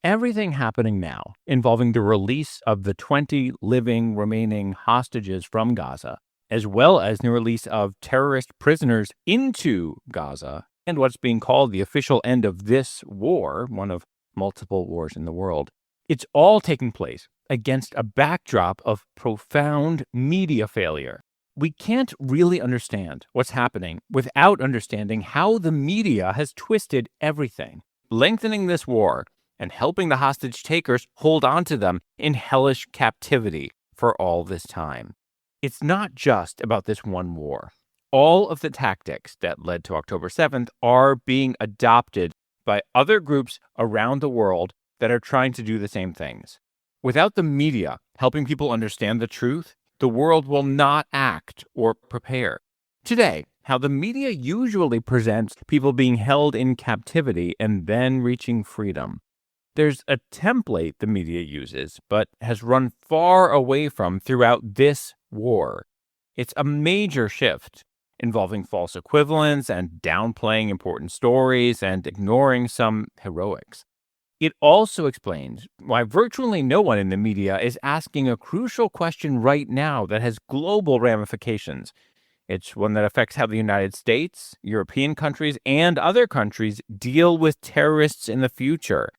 everything happening now involving the release of the 20 living remaining hostages from Gaza, as well as the release of terrorist prisoners into Gaza, and what's being called the official end of this war, one of multiple wars in the world, it's all taking place against a backdrop of profound media failure. We can't really understand what's happening without understanding how the media has twisted everything, lengthening this war and helping the hostage takers hold on to them in hellish captivity for all this time. It's not just about this one war. All of the tactics that led to October 7th are being adopted by other groups around the world that are trying to do the same things. Without the media helping people understand the truth, the world will not act or prepare. Today, how the media usually presents people being held in captivity and then reaching freedom. There's a template the media uses, but has run far away from throughout this war. It's a major shift involving false equivalence and downplaying important stories and ignoring some heroics. It also explains why virtually no one in the media is asking a crucial question right now that has global ramifications. It's one that affects how the United States, European countries, and other countries deal with terrorists in the future.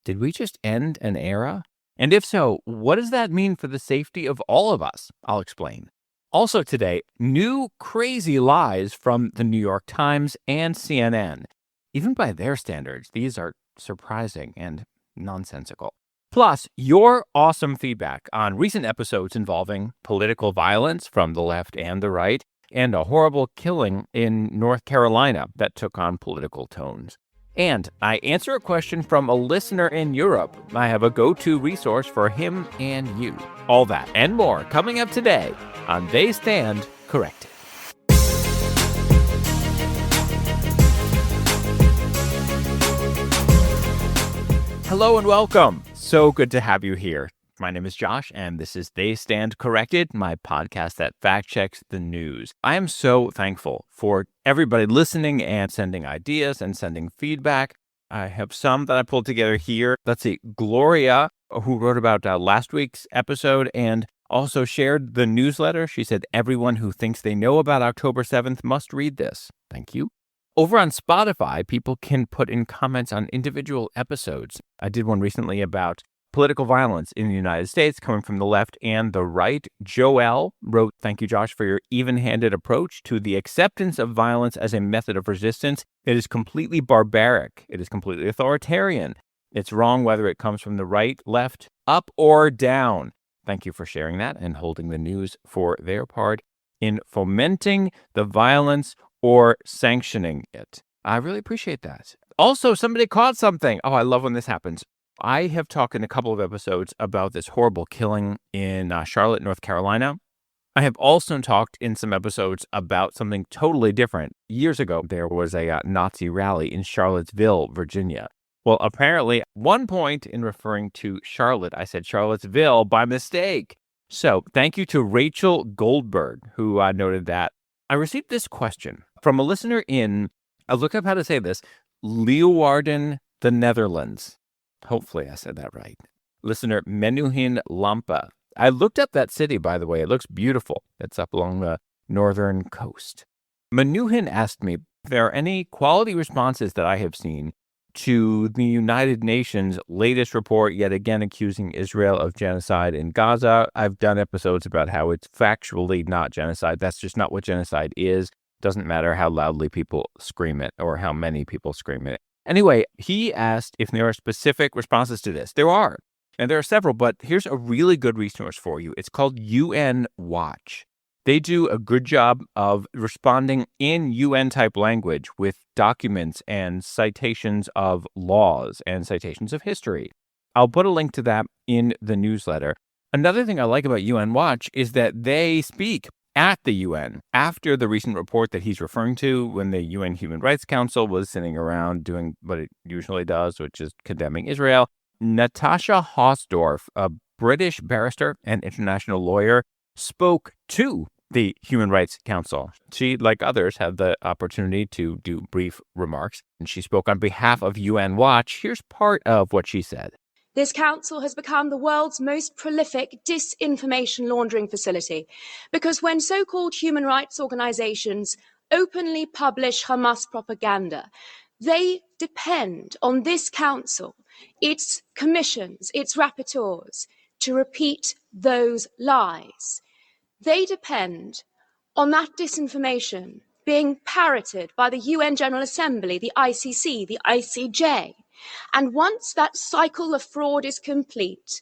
Did we just end an era? And if so, what does that mean for the safety of all of us? I'll explain. Also today, new crazy lies from the New York Times and CNN. Even by their standards, these are surprising and nonsensical. Plus, your awesome feedback on recent episodes involving political violence from the left and the right, and a horrible killing in North Carolina that took on political tones. And I answer a question from a listener in Europe. I have a go-to resource for him and you. All that and more coming up today on They Stand Corrected. Hello and welcome. So good to have you here. My name is Josh, and this is They Stand Corrected, my podcast that fact-checks the news. I am so thankful for everybody listening and sending ideas and sending feedback. I have some that I pulled together here. Let's see, Gloria, who wrote about last week's episode and also shared the newsletter. She said, everyone who thinks they know about October 7th must read this. Thank you. Over on Spotify, people can put in comments on individual episodes. I did one recently about political violence in the United States coming from the left and the right. Joelle wrote, thank you, Josh, for your even-handed approach to the acceptance of violence as a method of resistance. It is completely barbaric. It is completely authoritarian. It's wrong whether it comes from the right, left, up, or down. Thank you for sharing that and holding the news for their part in fomenting the violence or sanctioning it. I really appreciate that. Also, somebody caught something. Oh, I love when this happens. I have talked in a couple of episodes about this horrible killing in Charlotte, North Carolina. I have also talked in some episodes about something totally different. Years ago, there was a Nazi rally in Charlottesville, Virginia. Well, apparently, at one point in referring to Charlotte, I said Charlottesville by mistake. So thank you to Rachel Goldberg, who noted that. I received this question from a listener in, I'll look up how to say this, Leeuwarden, the Netherlands. Hopefully I said that right. Listener Menuhin Lampa. I looked up that city, by the way. It looks beautiful. It's up along the northern coast. Menuhin asked me if there are any quality responses that I have seen to the United Nations' latest report, yet again accusing Israel of genocide in Gaza. I've done episodes about how it's factually not genocide. That's just not what genocide is. Doesn't matter how loudly people scream it or how many people scream it. Anyway, he asked if there are specific responses to this. There are, and there are several, but here's a really good resource for you. It's called UN Watch. They do a good job of responding in UN-type language with documents and citations of laws and citations of history. I'll put a link to that in the newsletter. Another thing I like about UN Watch is that they speak at the UN after the recent report that he's referring to when the UN Human Rights Council was sitting around doing what it usually does, which is condemning Israel. Natasha Hausdorff, a British barrister and international lawyer, spoke to the Human Rights Council. She, like others, had the opportunity to do brief remarks, and she spoke on behalf of UN Watch. Here's part of what she said. This council has become the world's most prolific disinformation laundering facility because when so-called human rights organizations openly publish Hamas propaganda, they depend on this council, its commissions, its rapporteurs, to repeat those lies. They depend on that disinformation being parroted by the UN General Assembly, the ICC, the ICJ. And once that cycle of fraud is complete,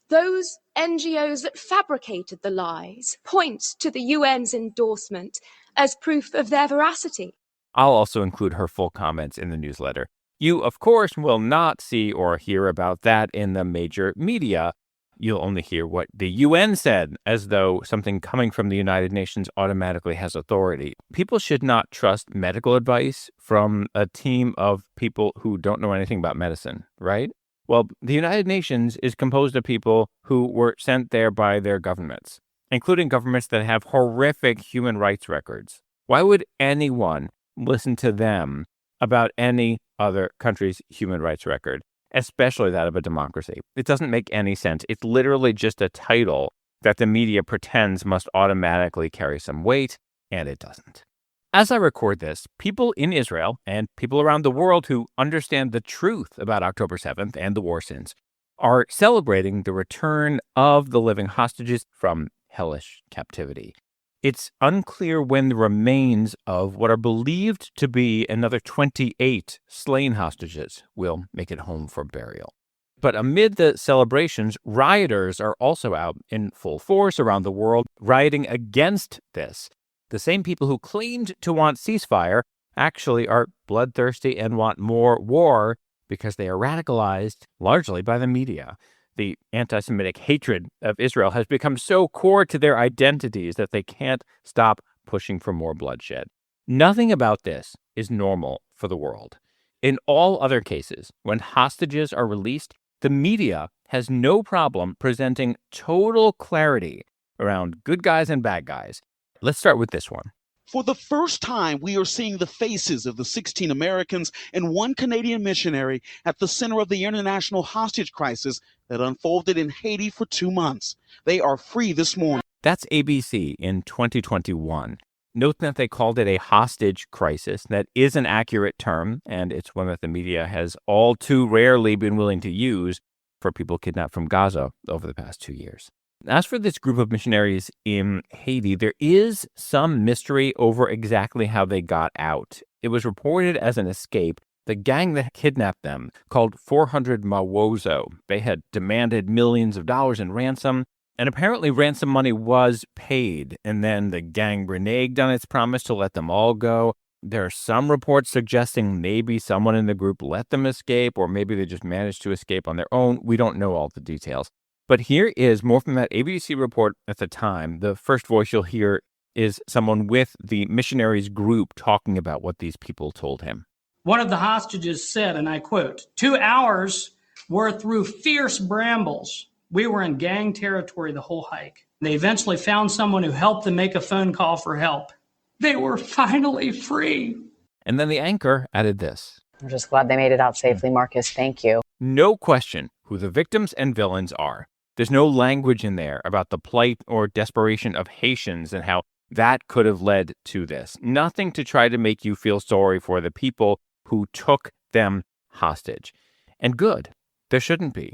those NGOs that fabricated the lies point to the UN's endorsement as proof of their veracity. I'll also include her full comments in the newsletter. You, of course, will not see or hear about that in the major media. You'll only hear what the UN said, as though something coming from the United Nations automatically has authority. People should not trust medical advice from a team of people who don't know anything about medicine, right? Well, the United Nations is composed of people who were sent there by their governments, including governments that have horrific human rights records. Why would anyone listen to them about any other country's human rights record, especially that of a democracy? It doesn't make any sense. It's literally just a title that the media pretends must automatically carry some weight, and it doesn't. As I record this, people in Israel and people around the world who understand the truth about October 7th and the war since are celebrating the return of the living hostages from hellish captivity. It's unclear when the remains of what are believed to be another 28 slain hostages will make it home for burial. But amid the celebrations, rioters are also out in full force around the world, rioting against this. The same people who claimed to want ceasefire actually are bloodthirsty and want more war because they are radicalized largely by the media. The anti-Semitic hatred of Israel has become so core to their identities that they can't stop pushing for more bloodshed. Nothing about this is normal for the world. In all other cases, when hostages are released, the media has no problem presenting total clarity around good guys and bad guys. Let's start with this one. For the first time, we are seeing the faces of the 16 Americans and one Canadian missionary at the center of the international hostage crisis that unfolded in Haiti for 2 months. They are free this morning. That's ABC in 2021. Note that they called it a hostage crisis. That is an accurate term, and it's one that the media has all too rarely been willing to use for people kidnapped from Gaza over the past 2 years. As for this group of missionaries in Haiti, there is some mystery over exactly how they got out. It was reported as an escape. The gang that kidnapped them, called 400 Mawozo, they had demanded millions of dollars in ransom, and apparently ransom money was paid, and then the gang reneged on its promise to let them all go. There are some reports suggesting maybe someone in the group let them escape, or maybe they just managed to escape on their own. We don't know all the details. But here is more from that ABC report at the time. The first voice you'll hear is someone with the missionaries group talking about what these people told him. One of the hostages said, and I quote, 2 hours were through fierce brambles. We were in gang territory the whole hike. They eventually found someone who helped them make a phone call for help. They were finally free. And then the anchor added this. I'm just glad they made it out safely, Marcus. Thank you. No question who the victims and villains are. There's no language in there about the plight or desperation of Haitians and how that could have led to this. Nothing to try to make you feel sorry for the people who took them hostage. And good, there shouldn't be.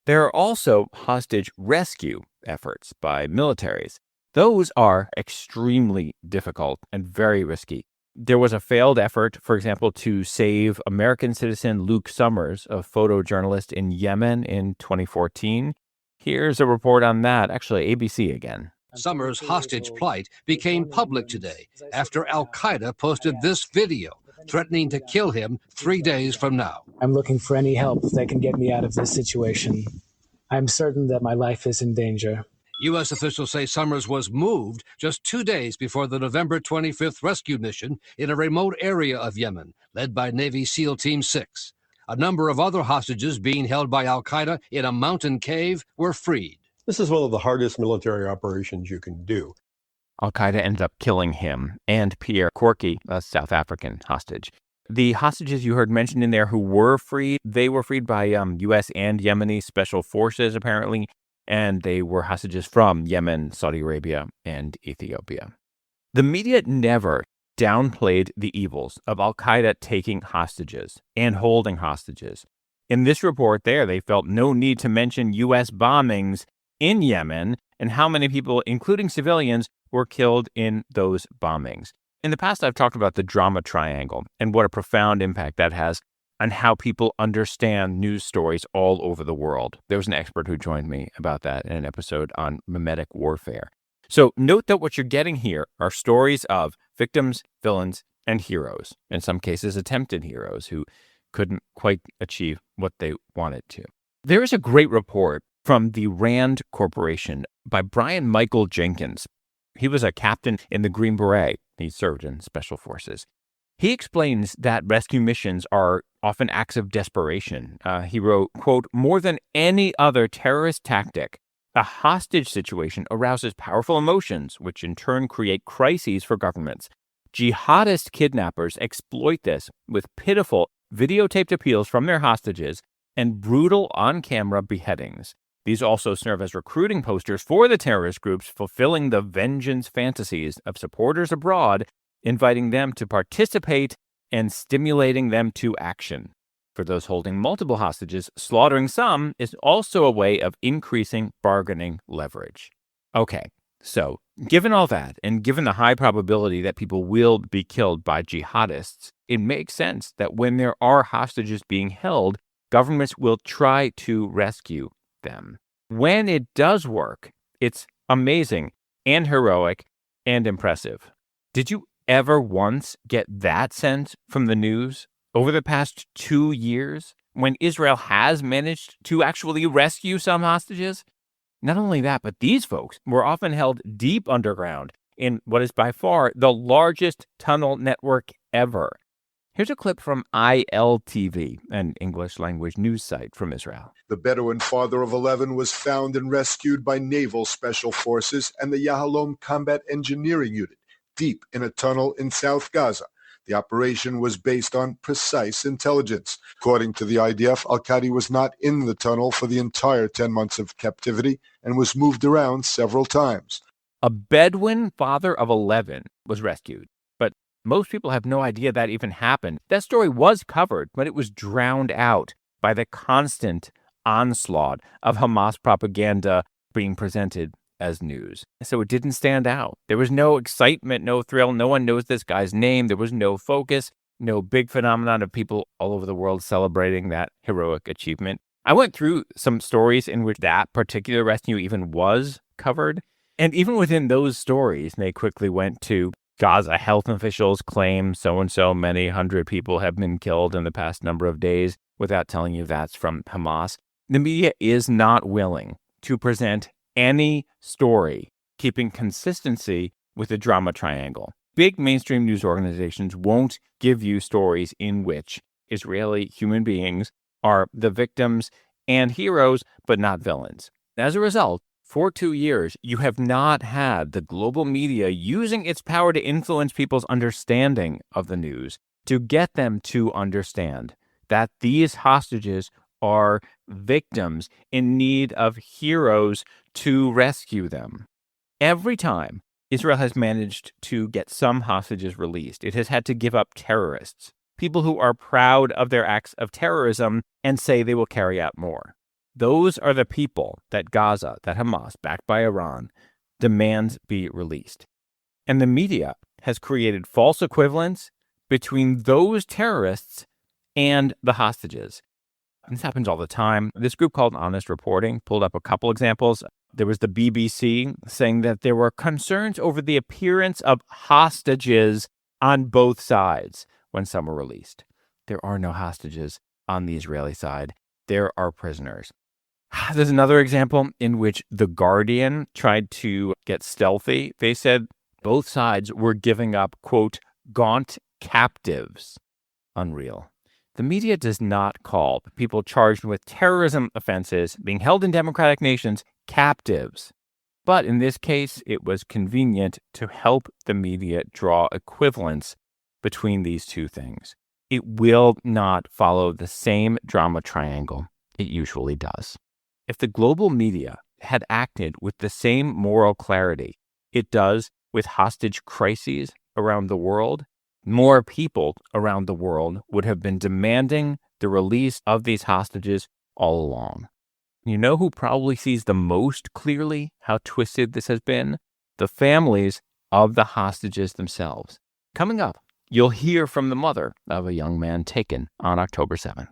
There are also hostage rescue efforts by militaries. Those are extremely difficult and very risky. There was a failed effort, for example, to save American citizen Luke Summers, a photojournalist in Yemen in 2014. Here's a report on that, actually ABC again. Summers' hostage plight became public today after Al-Qaeda posted this video threatening to kill him 3 days from now. I'm looking for any help that can get me out of this situation. I'm certain that my life is in danger. U.S. officials say Summers was moved just 2 days before the November 25th rescue mission in a remote area of Yemen, led by Navy SEAL Team 6. A number of other hostages being held by Al-Qaeda in a mountain cave were freed. This is one of the hardest military operations you can do. Al-Qaeda ended up killing him and Pierre Corky, a South African hostage. The hostages you heard mentioned in there who were freed, they were freed by U.S. and Yemeni special forces, apparently, and they were hostages from Yemen, Saudi Arabia, and Ethiopia. The media never downplayed the evils of al-Qaeda taking hostages and holding hostages. In this report there, they felt no need to mention U.S. bombings in Yemen and how many people, including civilians, were killed in those bombings. In the past, I've talked about the drama triangle and what a profound impact that has on how people understand news stories all over the world. There was an expert who joined me about that in an episode on mimetic warfare. So note that what you're getting here are stories of victims, villains, and heroes, in some cases attempted heroes who couldn't quite achieve what they wanted to. There is a great report from the Rand Corporation by Brian Michael Jenkins. He was a captain in the Green Beret. He served in special forces. He explains that rescue missions are often acts of desperation. He wrote, quote, "More than any other terrorist tactic, a hostage situation arouses powerful emotions, which in turn create crises for governments. Jihadist kidnappers exploit this with pitiful videotaped appeals from their hostages and brutal on-camera beheadings. These also serve as recruiting posters for the terrorist groups, fulfilling the vengeance fantasies of supporters abroad, inviting them to participate and stimulating them to action. For those holding multiple hostages, slaughtering some is also a way of increasing bargaining leverage." Okay, so given all that, and given the high probability that people will be killed by jihadists, it makes sense that when there are hostages being held, governments will try to rescue them. When it does work, it's amazing and heroic and impressive. Did you ever once get that sense from the news over the past 2 years when Israel has managed to actually rescue some hostages? Not only that, but these folks were often held deep underground in what is by far the largest tunnel network ever. Here's a clip from ILTV, an English language news site from Israel. The Bedouin father of 11 was found and rescued by Naval Special Forces and the Yahalom Combat Engineering Unit, deep in a tunnel in South Gaza. The operation was based on precise intelligence. According to the IDF, al-Qadi was not in the tunnel for the entire 10 months of captivity and was moved around several times. A Bedouin father of 11 was rescued. Most people have no idea that even happened. That story was covered, but it was drowned out by the constant onslaught of Hamas propaganda being presented as news. So it didn't stand out. There was no excitement, no thrill. No one knows this guy's name. There was no focus, no big phenomenon of people all over the world celebrating that heroic achievement. I went through some stories in which that particular rescue even was covered. And even within those stories, they quickly went to Gaza health officials claim so-and-so many hundred people have been killed in the past number of days without telling you that's from Hamas. The media is not willing to present any story keeping consistency with the drama triangle. Big mainstream news organizations won't give you stories in which Israeli human beings are the victims and heroes, but not villains. As a result, for 2 years, you have not had the global media using its power to influence people's understanding of the news to get them to understand that these hostages are victims in need of heroes to rescue them. Every time Israel has managed to get some hostages released, it has had to give up terrorists, people who are proud of their acts of terrorism and say they will carry out more. Those are the people that Gaza, that Hamas, backed by Iran, demands be released. And the media has created false equivalence between those terrorists and the hostages. And this happens all the time. This group called Honest Reporting pulled up a couple examples. There was the BBC saying that there were concerns over the appearance of hostages on both sides when some were released. There are no hostages on the Israeli side. There are prisoners. There's another example in which The Guardian tried to get stealthy. They said both sides were giving up, quote, gaunt captives. Unreal. The media does not call people charged with terrorism offenses being held in democratic nations captives. But in this case, it was convenient to help the media draw equivalence between these two things. it will not follow the same drama triangle it usually does. If the global media had acted with the same moral clarity it does with hostage crises around the world, more people around the world would have been demanding the release of these hostages all along. You know who probably sees the most clearly how twisted this has been? The families of the hostages themselves. Coming up, you'll hear from the mother of a young man taken on October 7th.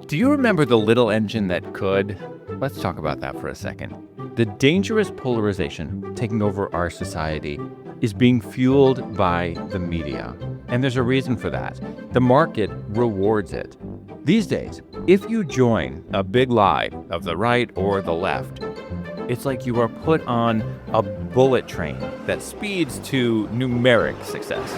Do you remember the little engine that could? Let's talk about that for a second. The dangerous polarization taking over our society is being fueled by the media. And there's a reason for that. The market rewards it. These days, if you join a big lie of the right or the left, it's like you are put on a bullet train that speeds to numeric success.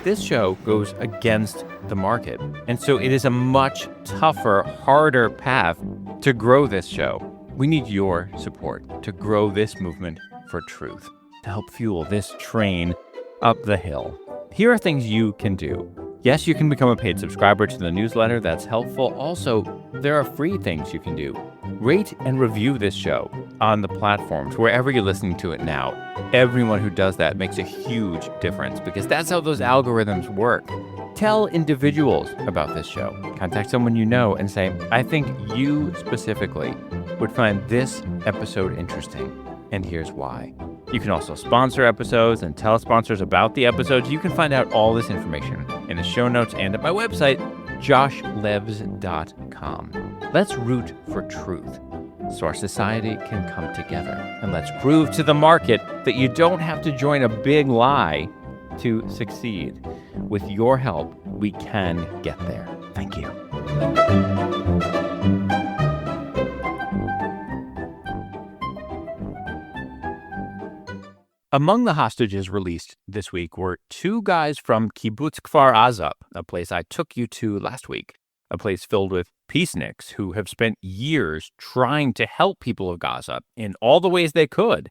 This show goes against the market, and so it is a much tougher, harder path to grow this show. We need your support to grow this movement for truth, to help fuel this train up the hill. Here are things you can do. Yes, you can become a paid subscriber to the newsletter. That's helpful. Also, there are free things you can do. Rate and review this show on the platforms, wherever you're listening to it now. Everyone who does that makes a huge difference because that's how those algorithms work. Tell individuals about this show. Contact someone you know and say, I think you specifically would find this episode interesting, and here's why. You can also sponsor episodes and tell sponsors about the episodes. You can find out all this information in the show notes and at my website, joshlevs.com. Let's root for truth so our society can come together. And let's prove to the market that you don't have to join a big lie to succeed. With your help, we can get there. Thank you. Among the hostages released this week were two guys from Kibbutz Kfar Aza, a place I took you to last week, a place filled with peaceniks who have spent years trying to help people of Gaza in all the ways they could,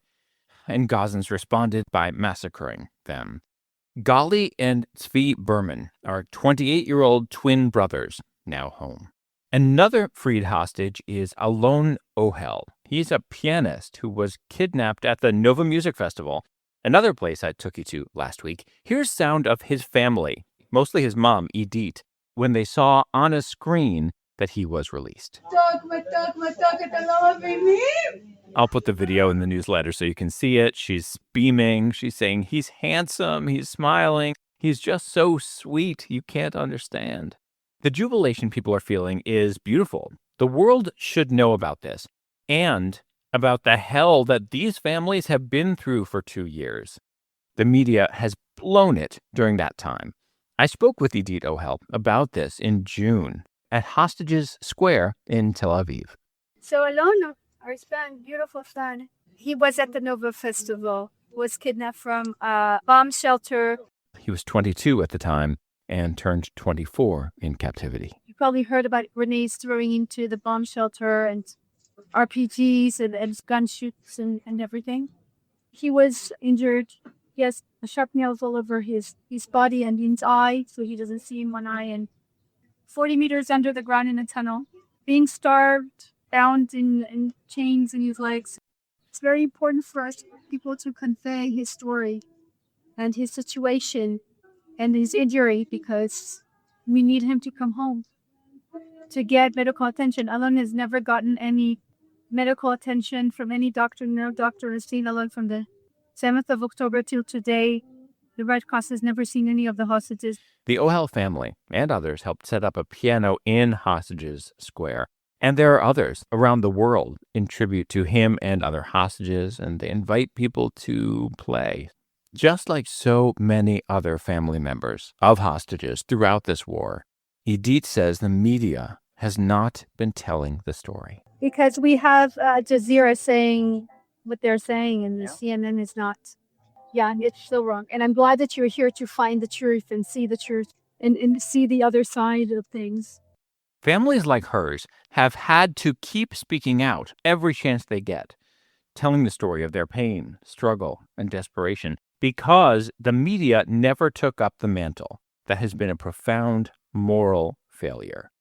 and Gazans responded by massacring them. Gali and Tzvi Berman are 28-year-old twin brothers, now home. Another freed hostage is Alon Ohel. He's a pianist who was kidnapped at the Nova Music Festival, another place I took you to last week. Here's sound of his family, mostly his mom, Idit, when they saw on a screen that he was released. I'll put the video in the newsletter so you can see it. She's beaming. She's saying, he's handsome. He's smiling. He's just so sweet. You can't understand. The jubilation people are feeling is beautiful. The world should know about this and about the hell that these families have been through for 2 years. The media has blown it during that time. I spoke with Idit Ohel about this in June at Hostages Square in Tel Aviv. So Alon, our son, beautiful son, he was at the Nova Festival, was kidnapped from a bomb shelter. He was 22 at the time and turned 24 in captivity. You probably heard about grenades throwing into the bomb shelter and RPGs and gunshots and everything. He was injured. He has sharp nails all over his body and in his eye, so he doesn't see in one eye, and 40 meters under the ground in a tunnel, being starved, bound in chains in his legs. It's very important for us people to convey his story and his situation and his injury because we need him to come home to get medical attention. Alon has never gotten any medical attention from any doctor. No doctor has seen Alon from the 7th of October till today. The Red Cross has never seen any of the hostages. The Ohel family and others helped set up a piano in Hostages Square. And there are others around the world in tribute to him and other hostages, and they invite people to play. Just like so many other family members of hostages throughout this war, Idit says the media has not been telling the story. Because we have Al Jazeera saying what they're saying, and the CNN is not. Yeah, it's still wrong. And I'm glad that you're here to find the truth and see the truth and see the other side of things. Families like hers have had to keep speaking out every chance they get. telling the story of their pain, struggle, and desperation because the media never took up the mantle. That has been a profound moral failure.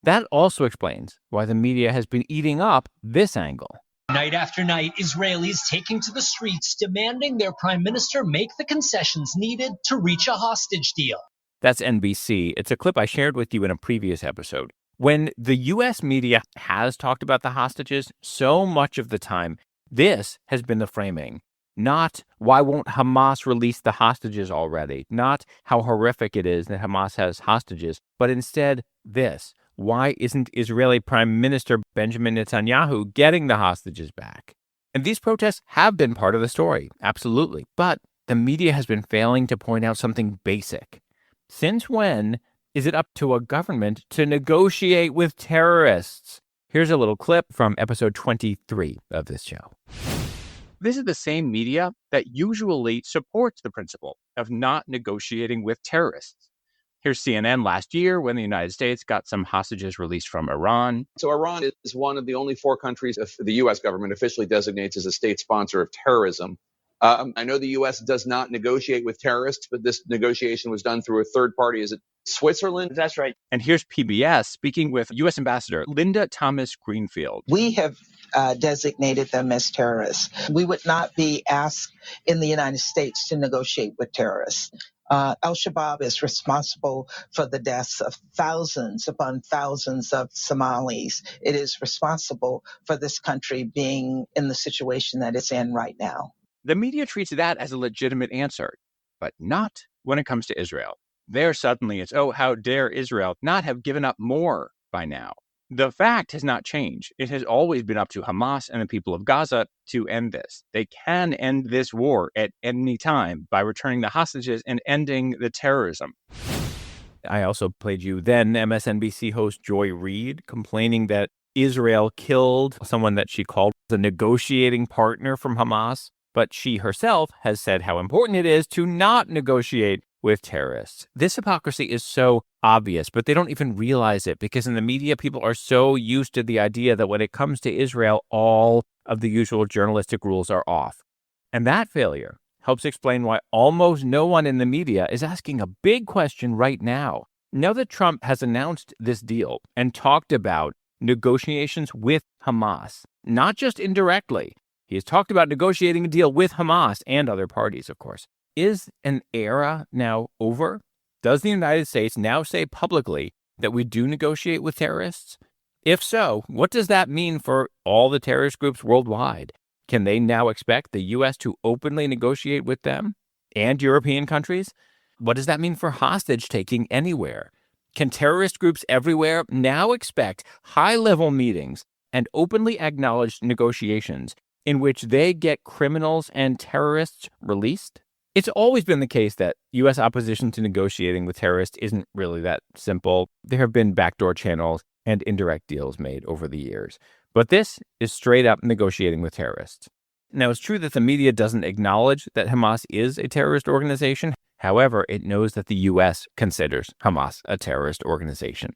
That also explains why the media has been eating up this angle. Night after night, Israelis taking to the streets demanding their prime minister make the concessions needed to reach a hostage deal. That's NBC. It's a clip I shared with you in a previous episode. When the U.S. media has talked about the hostages, so much of the time, this has been the framing. Not why won't Hamas release the hostages already, not how horrific it is that Hamas has hostages, but instead this. Why isn't Israeli Prime Minister Benjamin Netanyahu getting the hostages back? And these protests have been part of the story, absolutely. But the media has been failing to point out something basic. Since when is it up to a government to negotiate with terrorists? Here's a little clip from episode 23 of this show. This is the same media that usually supports the principle of not negotiating with terrorists. Here's CNN last year when the United States got some hostages released from Iran. So Iran is one of the only 4 countries the U.S. government officially designates as a state sponsor of terrorism. I know the U.S. does not negotiate with terrorists, but this negotiation was done through a third party. Is it Switzerland? That's right. And here's PBS speaking with U.S. Ambassador Linda Thomas Greenfield. We have designated them as terrorists. We would not be asked in the United States to negotiate with terrorists. Al-Shabaab is responsible for the deaths of thousands upon thousands of Somalis. It is responsible for this country being in the situation that it's in right now. The media treats that as a legitimate answer, but not when it comes to Israel. There suddenly it's, oh, how dare Israel not have given up more by now? The fact has not changed. It has always been up to Hamas and the people of Gaza to end this. They can end this war at any time by returning the hostages and ending the terrorism. I also played you then MSNBC host Joy Reid complaining that Israel killed someone that she called the negotiating partner from Hamas, but she herself has said how important it is to not negotiate with terrorists. This hypocrisy is so obvious, but they don't even realize it because in the media, people are so used to the idea that when it comes to Israel, all of the usual journalistic rules are off. And that failure helps explain why almost no one in the media is asking a big question right now. Now that Trump has announced this deal and talked about negotiations with Hamas, not just indirectly, he has talked about negotiating a deal with Hamas and other parties, of course. Is an era now over? Does the United States now say publicly that we do negotiate with terrorists? If so, what does that mean for all the terrorist groups worldwide? Can they now expect the U.S. to openly negotiate with them and European countries? What does that mean for hostage taking anywhere? Can terrorist groups everywhere now expect high-level meetings and openly acknowledged negotiations in which they get criminals and terrorists released? It's always been the case that U.S. opposition to negotiating with terrorists isn't really that simple. There have been backdoor channels and indirect deals made over the years. But this is straight up negotiating with terrorists. Now, it's true that the media doesn't acknowledge that Hamas is a terrorist organization. However, it knows that the U.S. considers Hamas a terrorist organization.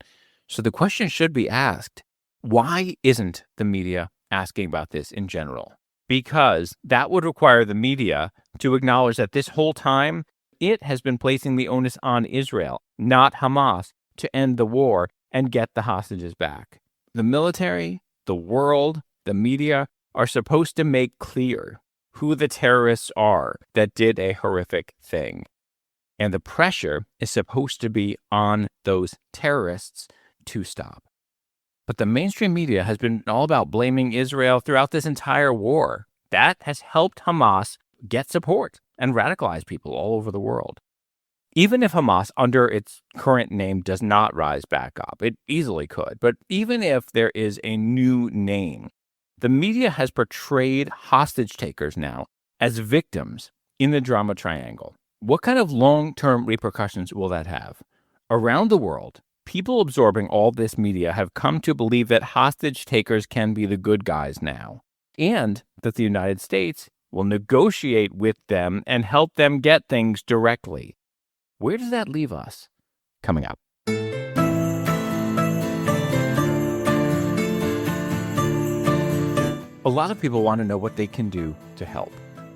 So the question should be asked, why isn't the media asking about this in general? Because that would require the media to acknowledge that this whole time, it has been placing the onus on Israel, not Hamas, to end the war and get the hostages back. The military, the world, the media are supposed to make clear who the terrorists are that did a horrific thing. And the pressure is supposed to be on those terrorists to stop. But the mainstream media has been all about blaming Israel throughout this entire war. That has helped Hamas get support and radicalize people all over the world. Even if Hamas, under its current name, does not rise back up, it easily could. But even if there is a new name, the media has portrayed hostage takers now as victims in the drama triangle. What kind of long-term repercussions will that have? Around the world, people absorbing all this media have come to believe that hostage takers can be the good guys now, and that the United States will negotiate with them and help them get things directly. Where does that leave us? Coming up. a lot of people want to know what they can do to help.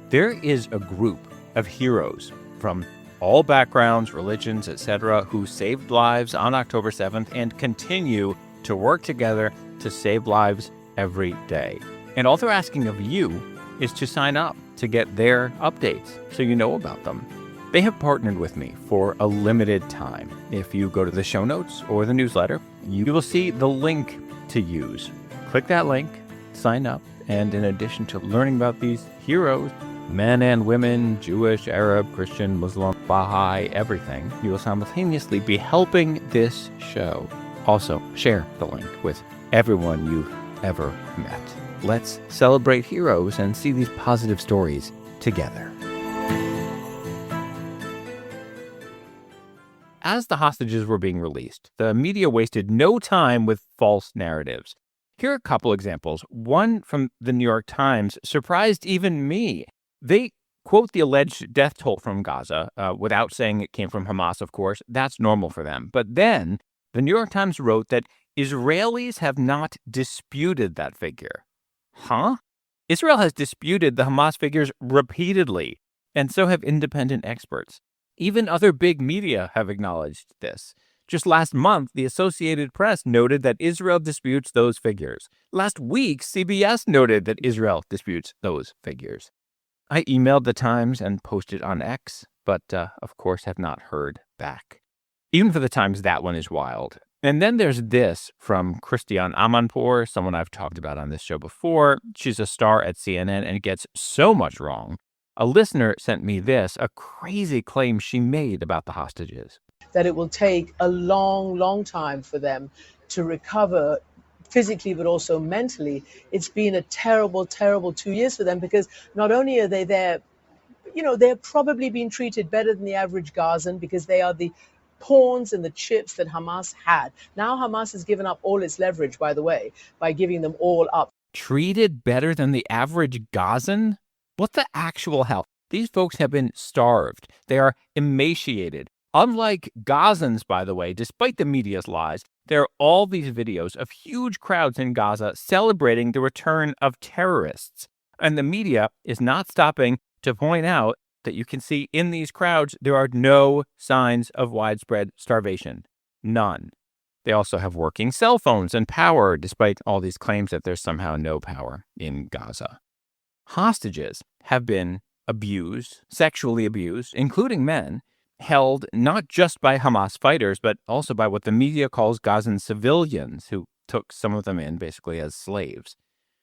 There is a group of heroes from all backgrounds, religions, etc., who saved lives on October 7th and continue to work together to save lives every day. And all they're asking of you is to sign up to get their updates so you know about them. They have partnered with me for a limited time. If you go to the show notes or the newsletter, you will see the link to use. Click that link, sign up, and in addition to learning about these heroes, men and women, Jewish, Arab, Christian, Muslim, Baha'i, everything, you will simultaneously be helping this show. Also, share the link with everyone you've ever met. Let's celebrate heroes and see these positive stories together. As the hostages were being released, the media wasted no time with false narratives. Here are a couple examples. One from the New York Times surprised even me. They quote the alleged death toll from Gaza without saying it came from Hamas, of course. That's normal for them. But then the New York Times wrote that Israelis have not disputed that figure. Huh? Israel has disputed the Hamas figures repeatedly, and so have independent experts. Even other big media have acknowledged this. Just last month, the Associated Press noted that Israel disputes those figures. Last week, CBS noted that Israel disputes those figures. I emailed the Times and posted on X, but of course have not heard back. Even for the Times, that one is wild. And then there's this from Christiane Amanpour, someone I've talked about on this show before. She's a star at CNN and gets so much wrong. A listener sent me this, a crazy claim she made about the hostages. That it will take a long, long time for them to recover physically, but also mentally. It's been a terrible, terrible 2 years for them because not only are they there, they're probably being treated better than the average Gazan because they are the pawns and the chips that Hamas had. Now Hamas has given up all its leverage, by the way, by giving them all up. Treated better than the average Gazan? What the actual hell? These folks have been starved. They are emaciated. Unlike Gazans, by the way, despite the media's lies, there are all these videos of huge crowds in Gaza celebrating the return of terrorists. And the media is not stopping to point out that you can see in these crowds, there are no signs of widespread starvation. None. They also have working cell phones and power, despite all these claims that there's somehow no power in Gaza. Hostages have been abused, sexually abused, including men, held not just by Hamas fighters, but also by what the media calls Gazan civilians, who took some of them in basically as slaves.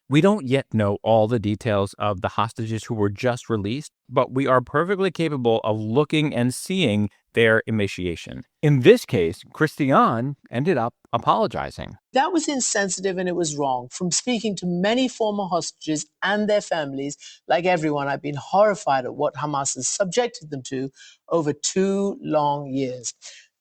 We don't yet know all the details of the hostages who were just released, but we are perfectly capable of looking and seeing their emaciation. In this case, Christiane ended up apologizing. That was insensitive and it was wrong. From speaking to many former hostages and their families, like everyone, I've been horrified at what Hamas has subjected them to over 2 long years.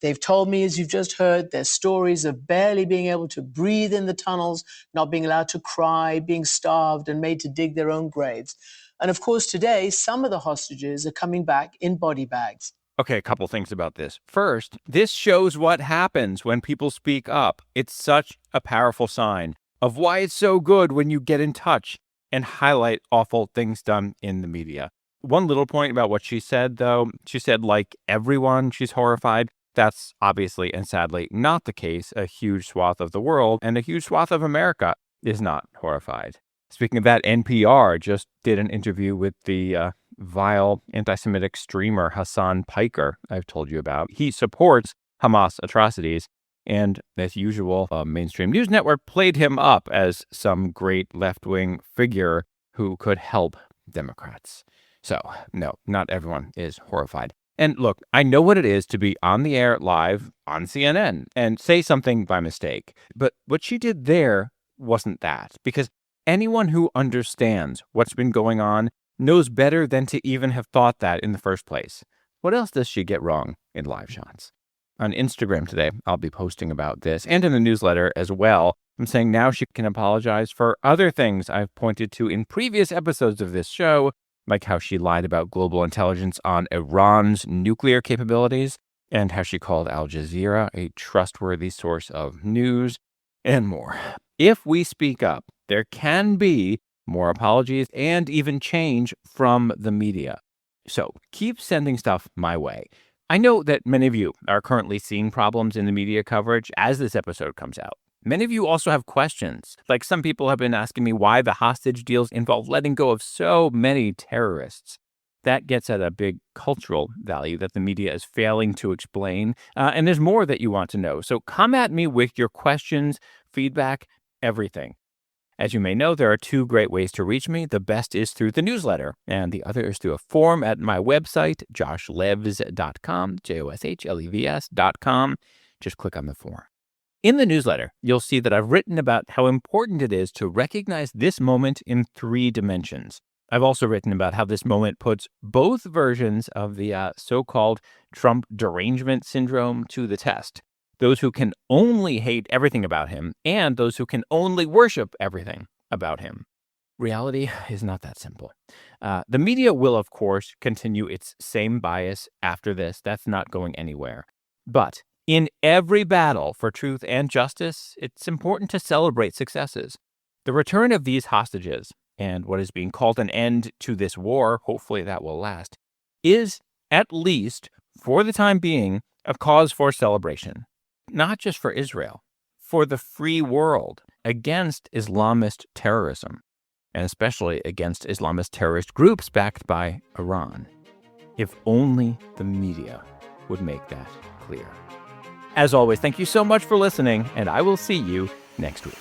They've told me, as you've just heard, their stories of barely being able to breathe in the tunnels, not being allowed to cry, being starved and made to dig their own graves. And of course, today, some of the hostages are coming back in body bags. Okay, a couple things about this. First, this shows what happens when people speak up. It's such a powerful sign of why it's so good when you get in touch and highlight awful things done in the media. One little point about what she said, though. She said, like everyone, she's horrified. That's obviously and sadly not the case. A huge swath of the world and a huge swath of America is not horrified. Speaking of that, NPR just did an interview with the vile anti-Semitic streamer Hassan Piker I've told you about. He supports Hamas atrocities, and as usual, a mainstream news network played him up as some great left-wing figure who could help Democrats. So, no, not everyone is horrified. And look, I know what it is to be on the air live on CNN and say something by mistake. But what she did there wasn't that, because anyone who understands what's been going on knows better than to even have thought that in the first place. What else does she get wrong in Live Shots? On Instagram today, I'll be posting about this, and in the newsletter as well. I'm saying now she can apologize for other things I've pointed to in previous episodes of this show, like how she lied about global intelligence on Iran's nuclear capabilities, and how she called Al Jazeera a trustworthy source of news, and more. If we speak up, there can be more apologies, and even change from the media. So keep sending stuff my way. I know that many of you are currently seeing problems in the media coverage as this episode comes out. Many of you also have questions. Like some people have been asking me why the hostage deals involve letting go of so many terrorists. That gets at a big cultural value that the media is failing to explain. And there's more that you want to know. So come at me with your questions, feedback, everything. As you may know, there are two great ways to reach me. The best is through the newsletter, and the other is through a form at my website, joshlevs.com, JOSHLEVS.com. Just click on the form. In the newsletter, you'll see that I've written about how important it is to recognize this moment in 3 dimensions. I've also written about how this moment puts both versions of the so-called Trump derangement syndrome to the test. Those who can only hate everything about him and those who can only worship everything about him. Reality is not that simple. The media will, of course, continue its same bias after this. That's not going anywhere. But in every battle for truth and justice, it's important to celebrate successes. The return of these hostages and what is being called an end to this war, hopefully that will last, is, at least for the time being, a cause for celebration. Not just for Israel, for the free world against Islamist terrorism, and especially against Islamist terrorist groups backed by Iran. If only the media would make that clear. As always, thank you so much for listening, and I will see you next week.